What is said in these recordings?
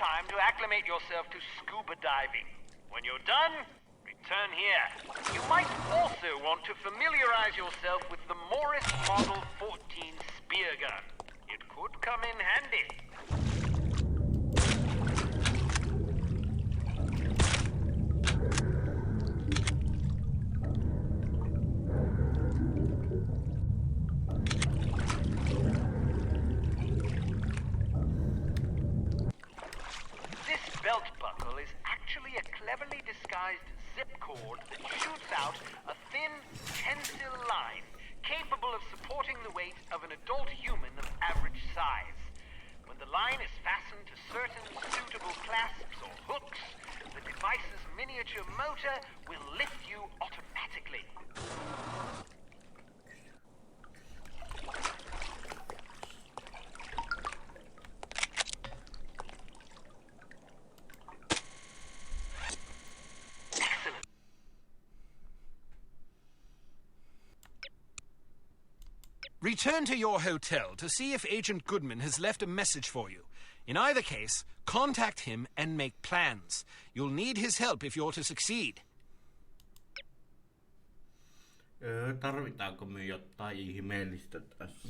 time to acclimate yourself to scuba diving. When you're done, return here. You might also want to familiarize yourself with the Morris Model 14 spear gun. It could come in handy. Belt buckle is actually a cleverly disguised zip cord that shoots out a thin, tensile line capable of supporting the weight of an adult human of average size. When the line is fastened to certain suitable clasps or hooks, the device's miniature motor will lift you automatically. Return to your hotel to see if Agent Goodman has left a message for you. In either case, contact him and make plans. You'll need his help if you're to succeed. Tarvitaanko me jotain ihmeellistä tässä?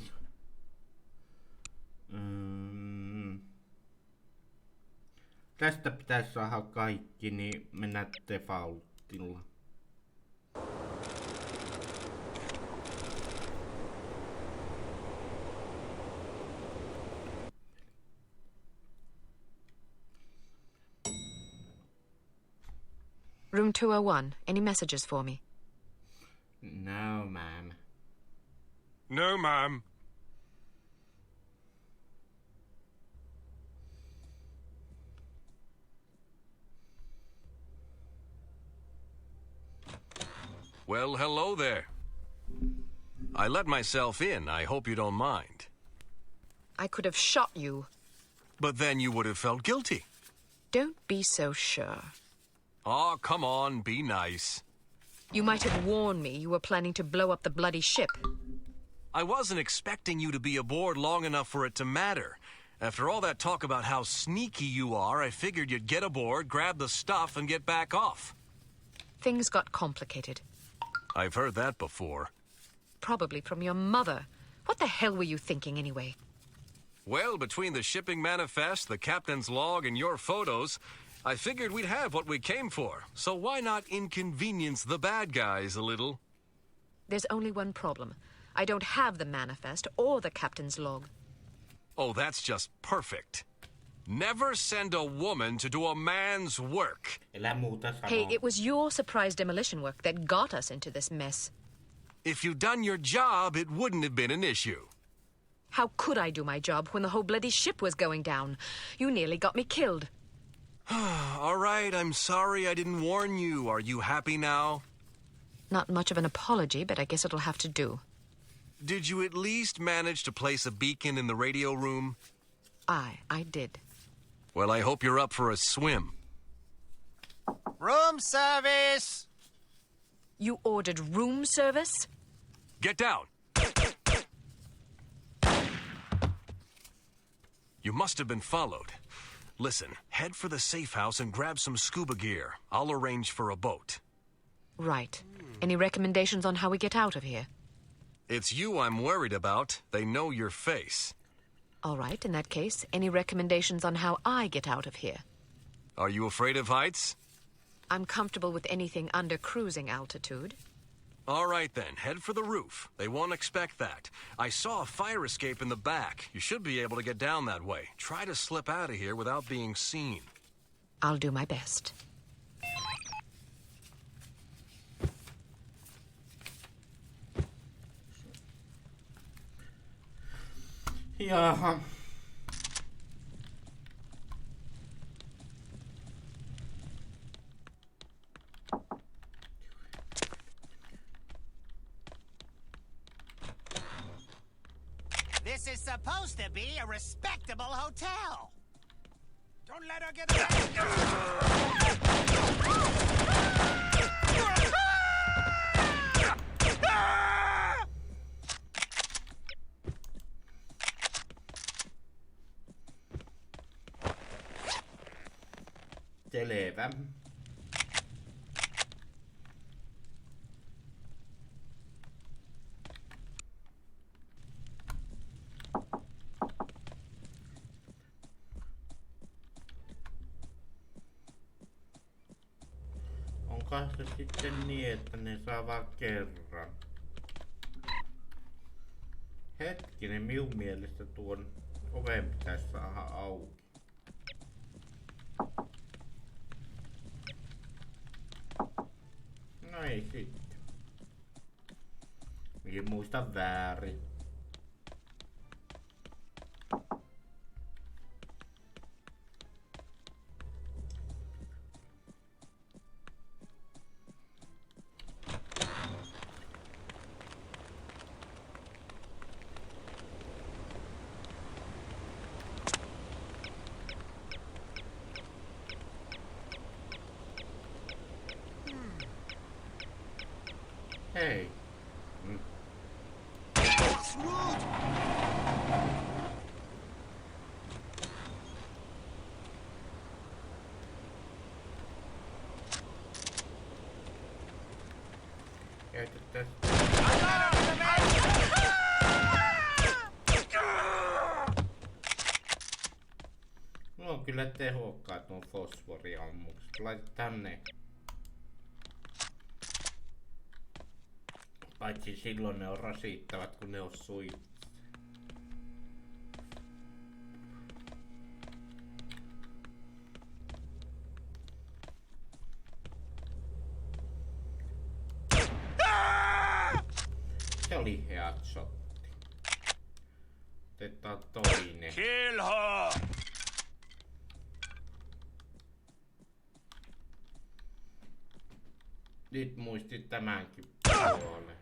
Tästä pitäisi saada kaikki, niin mennään defaultilla. Room 201. Any messages for me? No, ma'am. No, ma'am. Well, hello there. I let myself in. I hope you don't mind. I could have shot you. But then you would have felt guilty. Don't be so sure. Oh, come on, be nice. You might have warned me you were planning to blow up the bloody ship. I wasn't expecting you to be aboard long enough for it to matter. After all that talk about how sneaky you are, I figured you'd get aboard, grab the stuff, and get back off. Things got complicated. I've heard that before. Probably from your mother. What the hell were you thinking anyway? Well, between the shipping manifest, the captain's log, and your photos, I figured we'd have what we came for. So why not inconvenience the bad guys a little? There's only one problem. I don't have the manifest or the captain's log. Oh, that's just perfect. Never send a woman to do a man's work. Hey, it was your surprise demolition work that got us into this mess. If you'd done your job, it wouldn't have been an issue. How could I do my job when the whole bloody ship was going down? You nearly got me killed. All right, I'm sorry I didn't warn you. Are you happy now? Not much of an apology, but I guess it'll have to do. Did you at least manage to place a beacon in the radio room? I did. Well, I hope you're up for a swim. Room service! You ordered room service? Get down! You must have been followed. Listen, head for the safe house and grab some scuba gear. I'll arrange for a boat. Right. Any recommendations on how we get out of here? It's you I'm worried about. They know your face. All right, in that case, any recommendations on how I get out of here? Are you afraid of heights? I'm comfortable with anything under cruising altitude. All right then, head for the roof. They won't expect that. I saw a fire escape in the back. You should be able to get down that way. Try to slip out of here without being seen. I'll do my best. Jaha. This is supposed to be a respectable hotel. Don't let her get away. selvä. Onko se sitten niin, että ne saa vaan kerran? Hetkinen, minun mielestä tuon oven pitäisi saada auki. No ei sitten. Minä muistan väärin. Hei. Käytettäis. Mulla on kyllä tehokkaat nuo fosforiammukset. Laitetaan ne. Paitsi silloin ne on rasittavat, kun ne on suit. Se oli headshotti. Otetaan toinen. Kill her! Nyt muistit tämänkin puolen.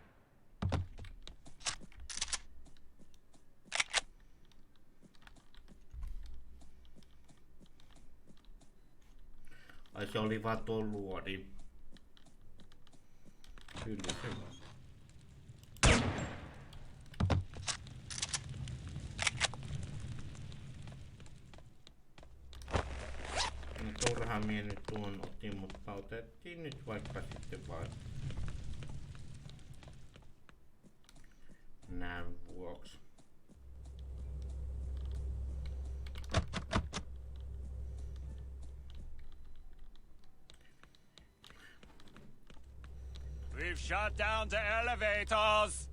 Ai se oli vaan tuo luodi. Kyllä se on. No turhaan mie nyt tuon otin, mutta otettiin nyt vaikka sitten vaan näin vuoksi. We've shut down the elevators!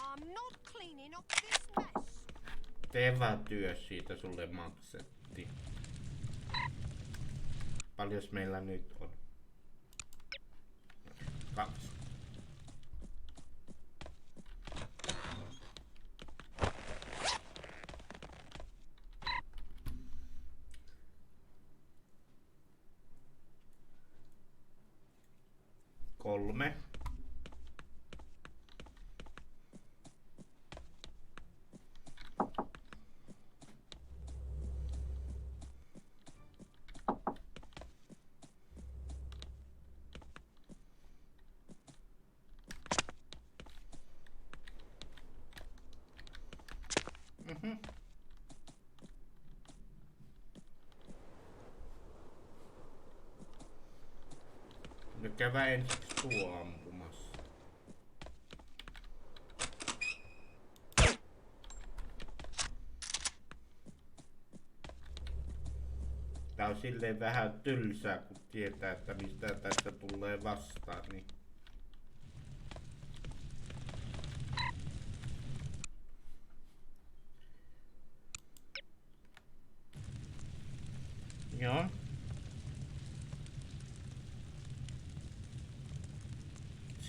I'm not cleaning up this mess. Tee vaan työ, siitä sulle maksettiin. Paljos meillä nyt on? 2. Kolme. No käydään ensiksi tuo ampumassa. Tää on silleen vähän tylsää, kun tietää, että mistä tästä tulee vastaan, niin joo.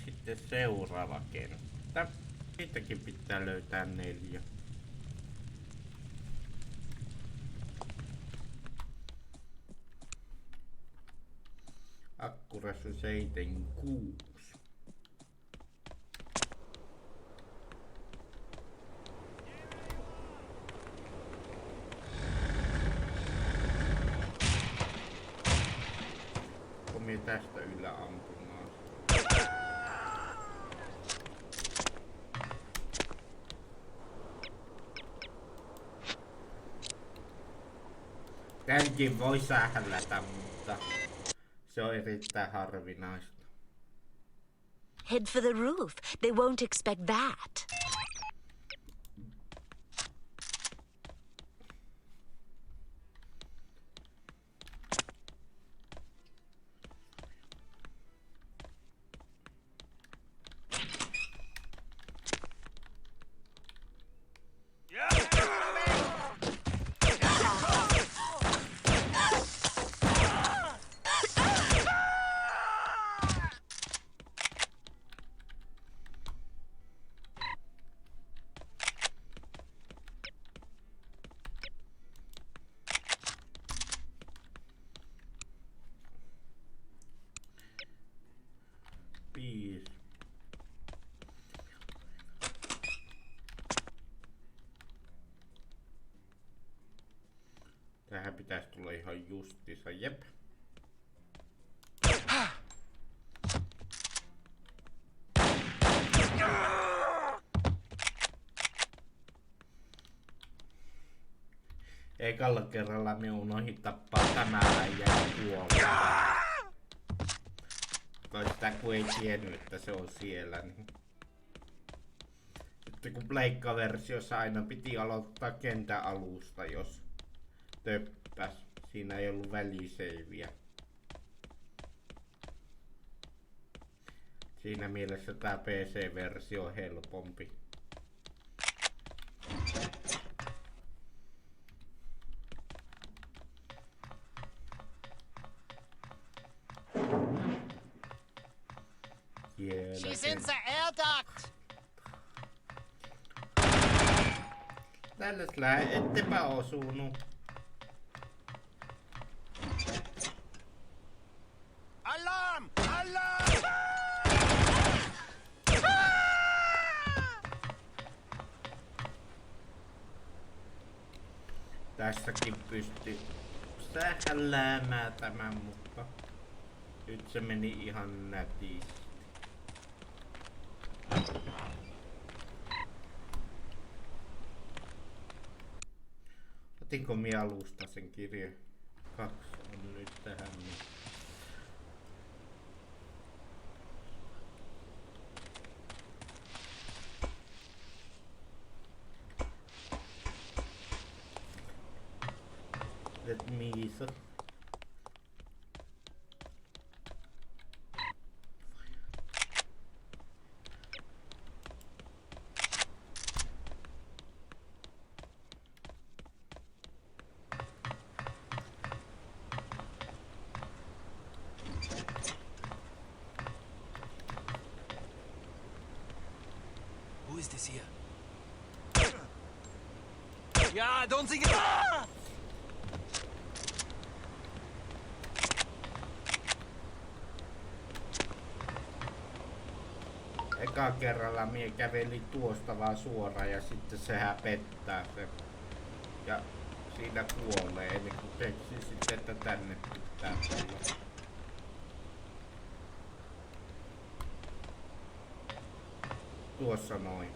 Sitten seuraava kenttä. Siitäkin pitää löytää 4. Akkurassa 76. Komii tästä yläampumaan. Tämänkin voi sählätä, mutta se on erittäin harvinaista. Head for the roof. They won't expect that. Tähän pitäisi tulla ihan justiinsa, jep. Ekalla kerralla me unohdin tappaa tämä äijä ja kuolla. Tai sitä kun ei tiennyt, että se on siellä, niin... Sitten kun pleikkaversiossa aina piti aloittaa kentän alusta, jos töppäs. Siinä ei ollut väliseiviä. Siinä mielessä tää PC-versio on helpompi. She's in the air duct. Tällaisellä ettepä osunut. Alarm! Alarm! Tässäkin pystyi sähälläämään tämän, mutta nyt se meni ihan nätisti. Otinko minä alusta sen kirje? 2 on nyt tähän. Niin. Let me see. Who is this here? Yeah, don't think it. Eka kerralla mie kävelin tuosta vaan suoraan ja sitten se häpettää se. Ja siinä kuolee, eli kun keksin sitten, että tänne pitää tulla. Tuossa noin.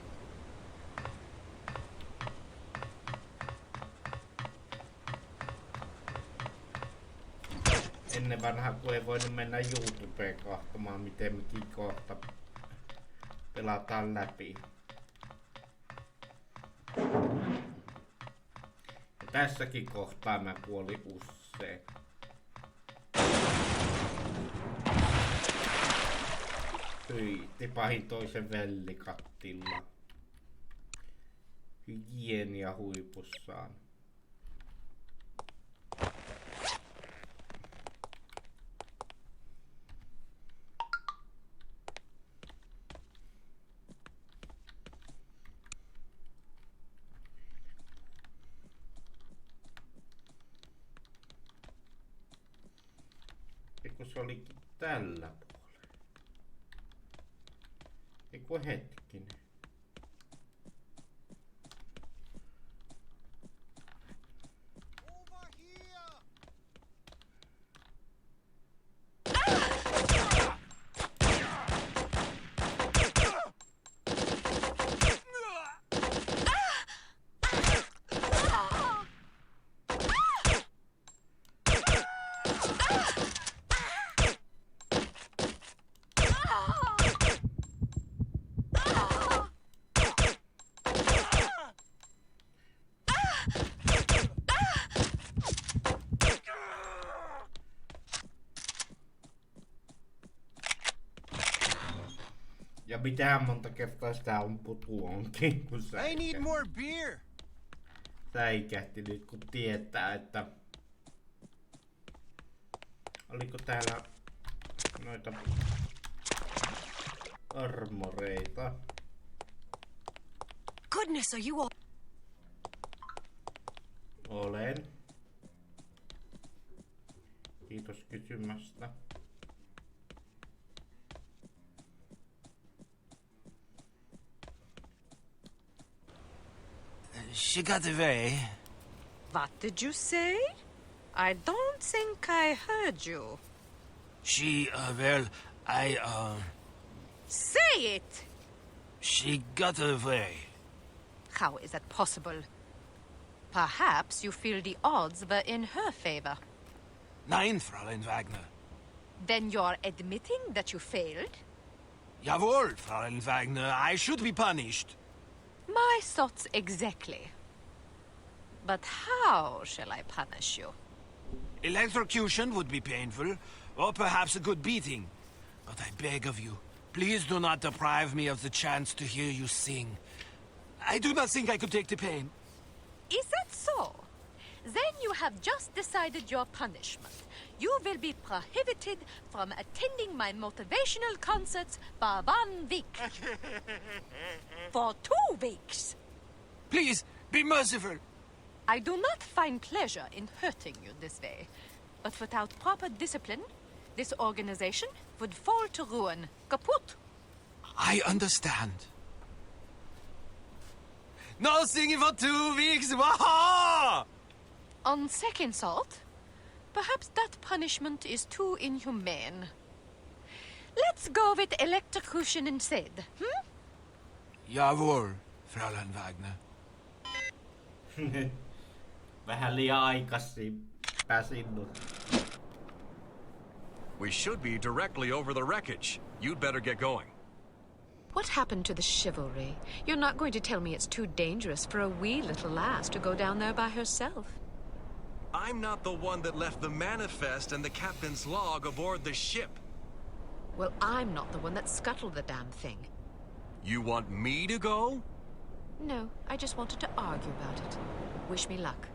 Ennen vanhaa kun ei voinut mennä YouTubeen kahtomaan miten mikin kohta pelataan läpi. Ja tässäkin kohtaa mä kuolin usein. Hyi, tipahin toisen vellikattilla. Hygienia huipussaan. Eikö se olikin tällä puolella? Eikö hetkinen? Over here! mitähän monta kertaa sitä ampuu tuonkin, kun I need more beer. säikähti nyt, kun tietää, että... Oliko täällä noita armoreita? Goodness, are you all... Olen. Kiitos kysymästä. She got away. What did you say? I don't think I heard you. She, Say it! she got away. How is that possible? Perhaps you feel the odds were in her favor. Nein, Fräulein Wagner. Then you're admitting that you failed? Jawohl, Fräulein Wagner. I should be punished. My thoughts exactly. But how shall I punish you? Electrocution would be painful, or perhaps a good beating. But I beg of you, please do not deprive me of the chance to hear you sing. I do not think I could take the pain. Is that so? Then you have just decided your punishment. You will be prohibited from attending my motivational concerts for 1 week. For 2 weeks. Please, be merciful. I do not find pleasure in hurting you this way. But without proper discipline, this organization would fall to ruin. Kaput! I understand. No singing for 2 weeks. Waha! On second thought, perhaps that punishment is too inhumane. Let's go with electrocution instead, hmm? Jawohl, Fräulein Wagner. Vähän liian aikaisin pääsin nyt. We should be directly over the wreckage. You'd better get going. What happened to the chivalry? You're not going to tell me it's too dangerous for a wee little lass to go down there by herself. I'm not the one that left the manifest and the captain's log aboard the ship. Well, I'm not the one that scuttled the damn thing. You want me to go? No, I just wanted to argue about it. Wish me luck.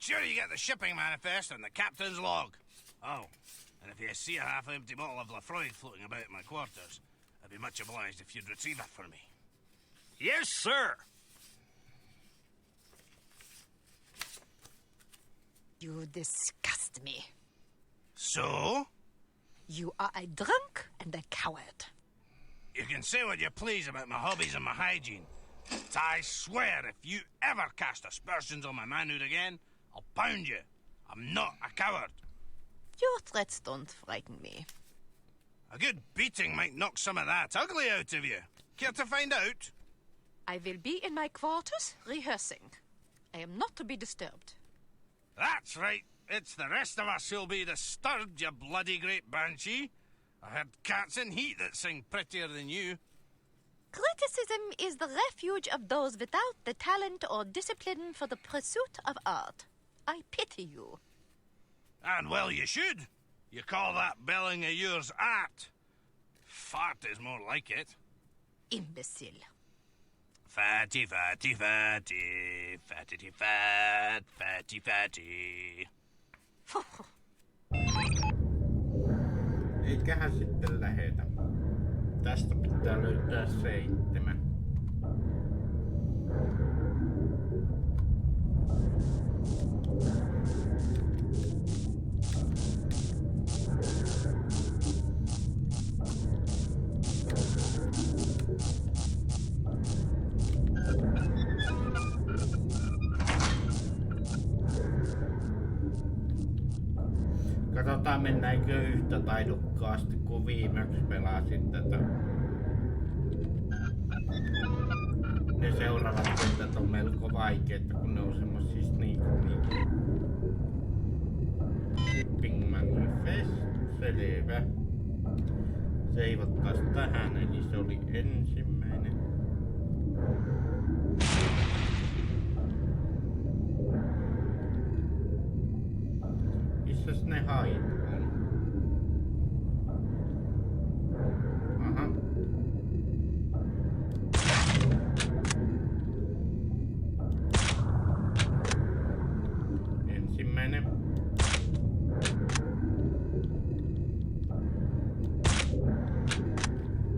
Sure you get the shipping manifest and the captain's log. Oh, and if you see a half-empty bottle of Lafroy floating about in my quarters, I'd be much obliged if you'd retrieve it for me. Yes, sir. You disgust me. So? You are a drunk and a coward. You can say what you please about my hobbies and my hygiene, but I swear if you ever cast aspersions on my manhood again, I'll pound you. I'm not a coward. Your threats don't frighten me. A good beating might knock some of that ugly out of you. Care to find out? I will be in my quarters rehearsing. I am not to be disturbed. That's right. It's the rest of us who'll be disturbed, you bloody great banshee. I heard cats in heat that sing prettier than you. Criticism is the refuge of those without the talent or discipline for the pursuit of art. I pity you. And well you should. You call that belling of yours art. Fart is more like it. Imbecile. Fatty, fatty, fatty. Fatty, fat. Fatty, fatty. Eiköhän sitten lähetä. Tästä pitää löytää 7. Katsotaan mennäänkö yhtä taidokkaasti kuin viimeksi pelasin tätä. Ne seuraavat kentät on melko vaikeita, kun ne on semmosia sneak Shipping manifest, selvä. Seivattaas tähän, eli se oli ensimmäinen. Missäs ne hait on? Aha. Ensimmäinen.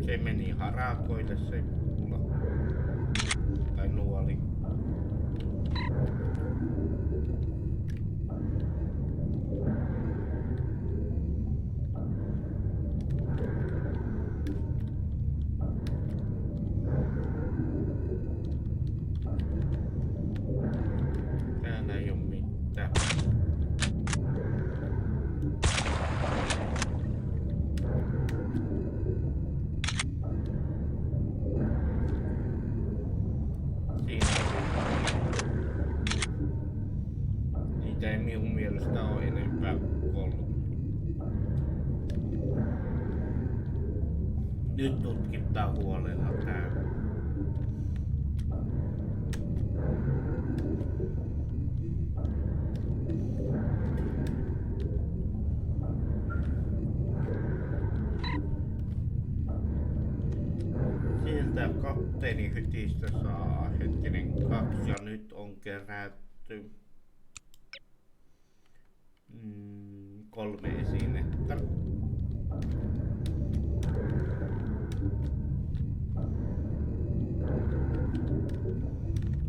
Se meni harakoille se kuula. Tai nuoli. Täällä ei oo mitään. Niitä ei minun mielestä ole enempää ollut. Nyt tutkitaan huolella tää. Sieltä kapteeni hytistä saa hetkinen 2 ja nyt on kerätty 3 esinettä.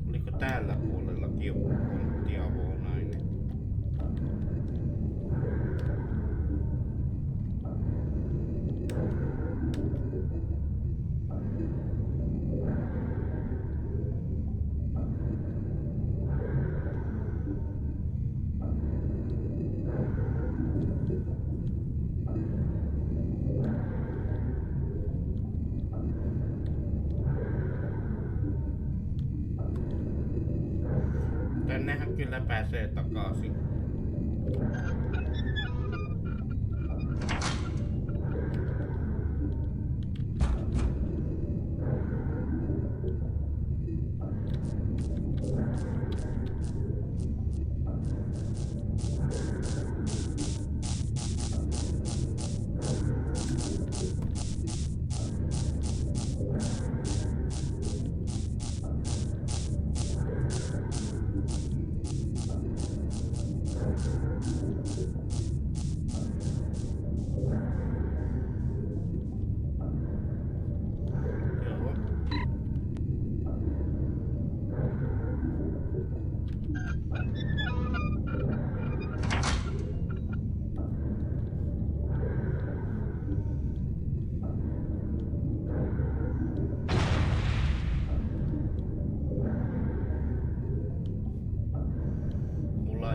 Oliko täällä puolellakin joku konttiavonainen? Tännehän kyllä pääsee takaisin.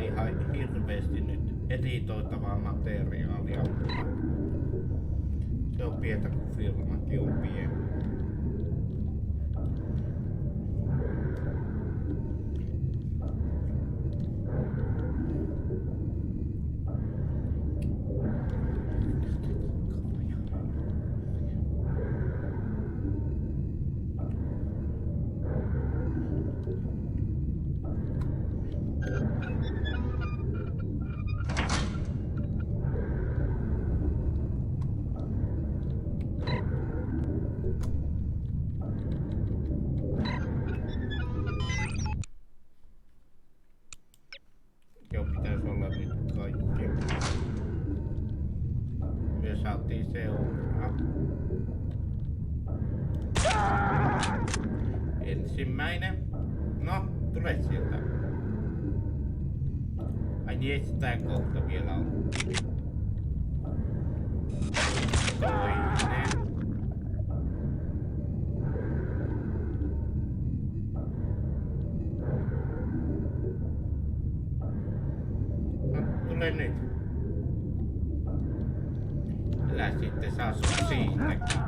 Ihan hirveästi nyt editoitavaa materiaalia. Se on pientä, kun firmakin on pieni. Joo, pitäisi olla nyt kaikki. Me saatiin seuraa. Ensimmäinen. No, tule sieltä. Ai niin, sitä kohta vielä on. Toinen. Tule nyt. Älä sitten saa sun siitäkin.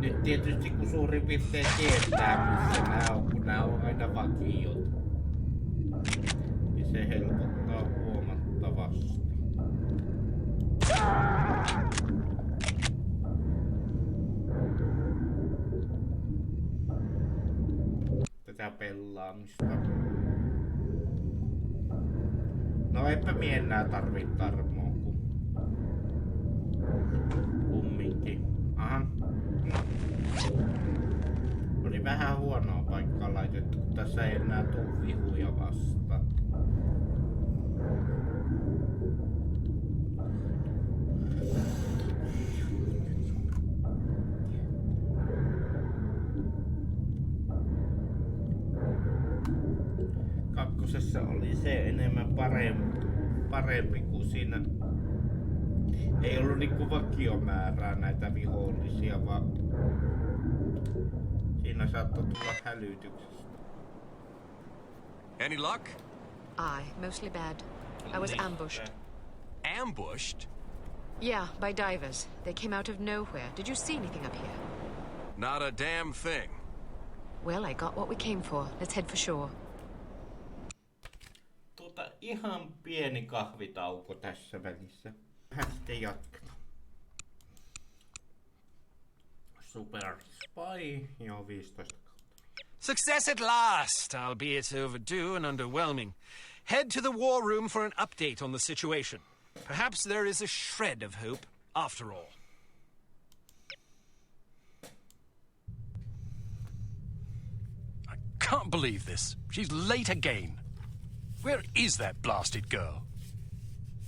Nyt tietysti kun suurin piirtein tietää missä nää on, kun nää on aina vakiot, niin se helpottaa huomattavasti. Tätä pelaamista. No eipä mie enää tarvii tarmoa, kun kumminkin. Aha. Oli vähän huonoa paikkaa laitettu, kun tässä ei enää tuu vihuja vastaan. Kakkosessa oli se enemmän parempi kuin siinä ei ollut niinku vakiomäärää näitä vihollisia, vaan siinä saattoi tulla hälytyksestä. Any luck? Aye, mostly bad. I was ambushed. Ambushed? Yeah, by divers. They came out of nowhere. Did you see anything up here? Not a damn thing. Well, I got what we came for. Let's head for shore. Ihan pieni kahvitauko tässä välissä. Vähän sitten jatketaan. Super Spy, joo 15 kautta. Success at last, albeit overdue and underwhelming. Head to the war room for an update on the situation. Perhaps there is a shred of hope after all. I can't believe this. She's late again. Where is that blasted girl?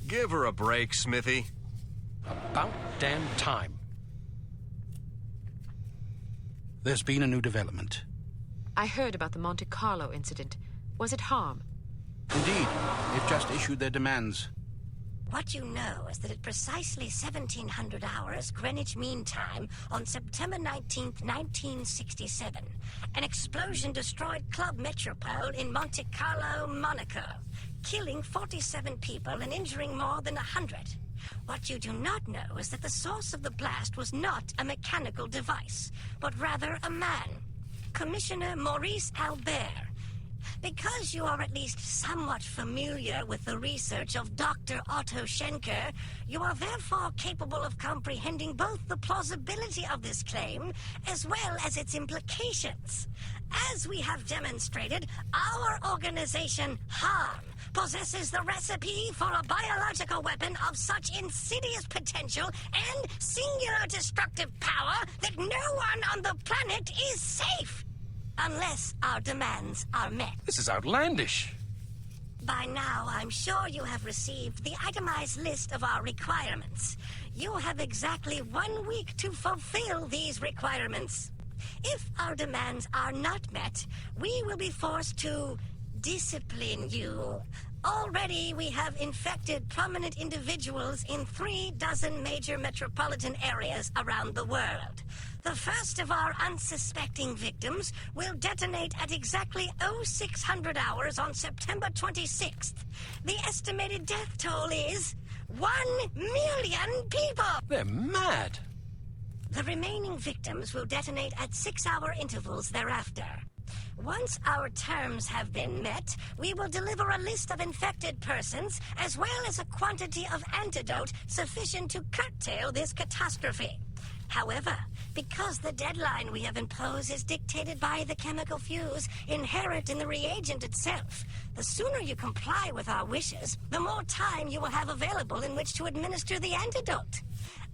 Give her a break, Smithy. About damn time. There's been a new development. I heard about the Monte Carlo incident. Was it harm? Indeed, they've just issued their demands. What you know is that at precisely 1700 hours Greenwich Mean Time on September 19th, 1967, an explosion destroyed Club Metropole in Monte Carlo, Monaco, killing 47 people and injuring more than 100. What you do not know is that the source of the blast was not a mechanical device, but rather a man, Commissioner Maurice Albert. Because you are at least somewhat familiar with the research of Dr. Otto Schenker, you are therefore capable of comprehending both the plausibility of this claim as well as its implications. As we have demonstrated, our organization, HARM, possesses the recipe for a biological weapon of such insidious potential and singular destructive power that no one on the planet is safe. Unless our demands are met. This is outlandish. By now, I'm sure you have received the itemized list of our requirements. You have exactly 1 week to fulfill these requirements. If our demands are not met, we will be forced to discipline you. Already, we have infected prominent individuals in 36 major metropolitan areas around the world. The first of our unsuspecting victims will detonate at exactly 0600 hours on September 26th. The estimated death toll is 1 million people! They're mad. The remaining victims will detonate at 6-hour intervals thereafter. Once our terms have been met, we will deliver a list of infected persons as well as a quantity of antidote sufficient to curtail this catastrophe. However, because the deadline we have imposed is dictated by the chemical fuse inherent in the reagent itself, the sooner you comply with our wishes, the more time you will have available in which to administer the antidote.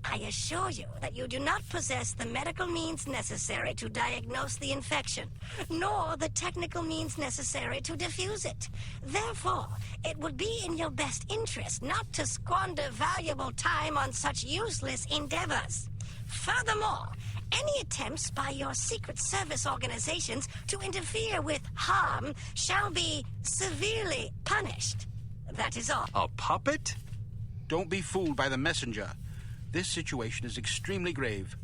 I assure you that you do not possess the medical means necessary to diagnose the infection, nor the technical means necessary to defuse it. Therefore, it would be in your best interest not to squander valuable time on such useless endeavors. Furthermore, any attempts by your secret service organizations to interfere with harm shall be severely punished. That is all. A puppet? Don't be fooled by the messenger. This situation is extremely grave.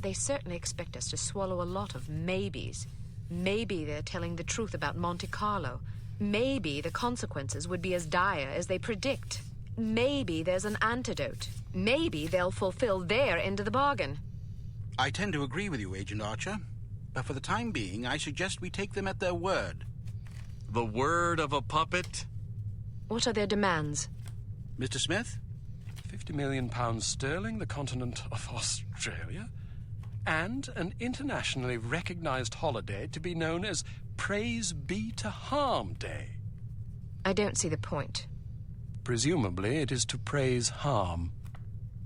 They certainly expect us to swallow a lot of maybes. Maybe they're telling the truth about Monte Carlo. Maybe the consequences would be as dire as they predict. Maybe there's an antidote. Maybe they'll fulfill their end of the bargain. I tend to agree with you, Agent Archer. But for the time being, I suggest we take them at their word. The word of a puppet? What are their demands? Mr. Smith? £50 million sterling, the continent of Australia, and an internationally recognized holiday to be known as Praise Be to Harm Day. I don't see the point. Presumably, it is to praise harm.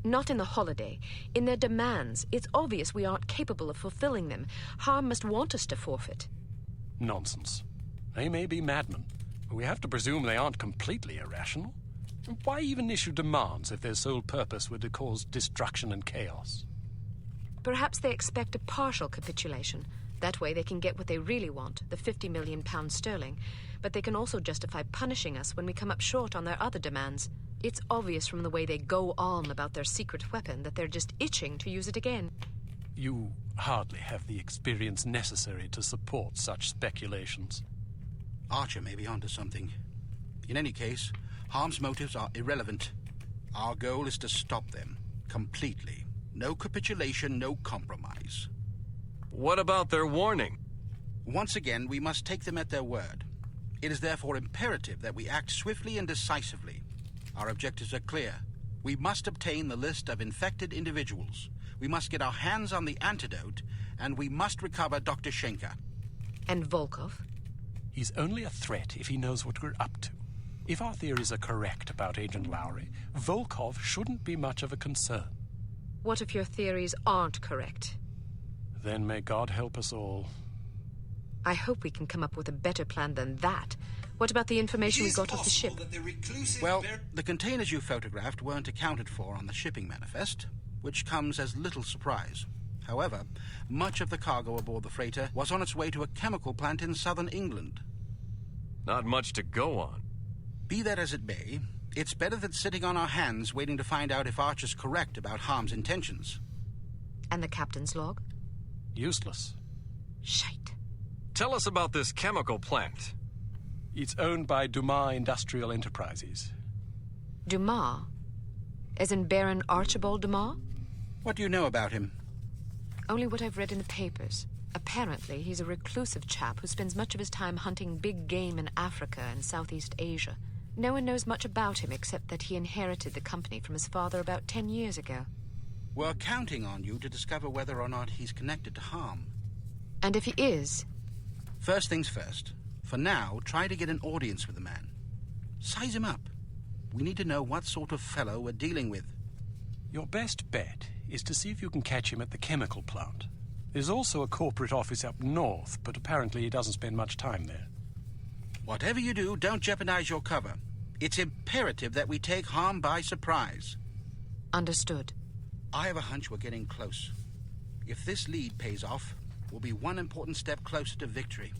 Not in the holiday. In their demands. It's obvious we aren't capable of fulfilling them. Harm must want us to forfeit. Nonsense. They may be madmen, but we have to presume they aren't completely irrational. Why even issue demands if their sole purpose were to cause destruction and chaos? Perhaps they expect a partial capitulation. That way they can get what they really want, the £50 million sterling. But they can also justify punishing us when we come up short on their other demands. It's obvious from the way they go on about their secret weapon that they're just itching to use it again. You hardly have the experience necessary to support such speculations. Archer may be onto something. In any case, Harm's motives are irrelevant. Our goal is to stop them. Completely. No capitulation, no compromise. What about their warning? Once again, we must take them at their word. It is therefore imperative that we act swiftly and decisively. Our objectives are clear. We must obtain the list of infected individuals. We must get our hands on the antidote, and we must recover Dr. Schenker. And Volkov? He's only a threat if he knows what we're up to. If our theories are correct about Agent Lowry, Volkov shouldn't be much of a concern. What if your theories aren't correct? Then may God help us all. I hope we can come up with a better plan than that. What about the information we got off the ship? Well, the containers you photographed weren't accounted for on the shipping manifest, which comes as little surprise. However, much of the cargo aboard the freighter was on its way to a chemical plant in southern England. Not much to go on. Be that as it may, it's better than sitting on our hands waiting to find out if Archer's correct about Harm's intentions. And the captain's log? Useless. Shite. Tell us about this chemical plant. It's owned by Dumas Industrial Enterprises. Dumas? As in Baron Archibald Dumas? What do you know about him? Only what I've read in the papers. Apparently, he's a reclusive chap who spends much of his time hunting big game in Africa and Southeast Asia. No one knows much about him except that he inherited the company from his father about 10 years ago. We're counting on you to discover whether or not he's connected to Harm. And if he is? First things first. For now, try to get an audience with the man. Size him up. We need to know what sort of fellow we're dealing with. Your best bet is to see if you can catch him at the chemical plant. There's also a corporate office up north, but apparently he doesn't spend much time there. Whatever you do, don't jeopardize your cover. It's imperative that we take Harm by surprise. Understood. I have a hunch we're getting close. If this lead pays off, we'll be one important step closer to victory.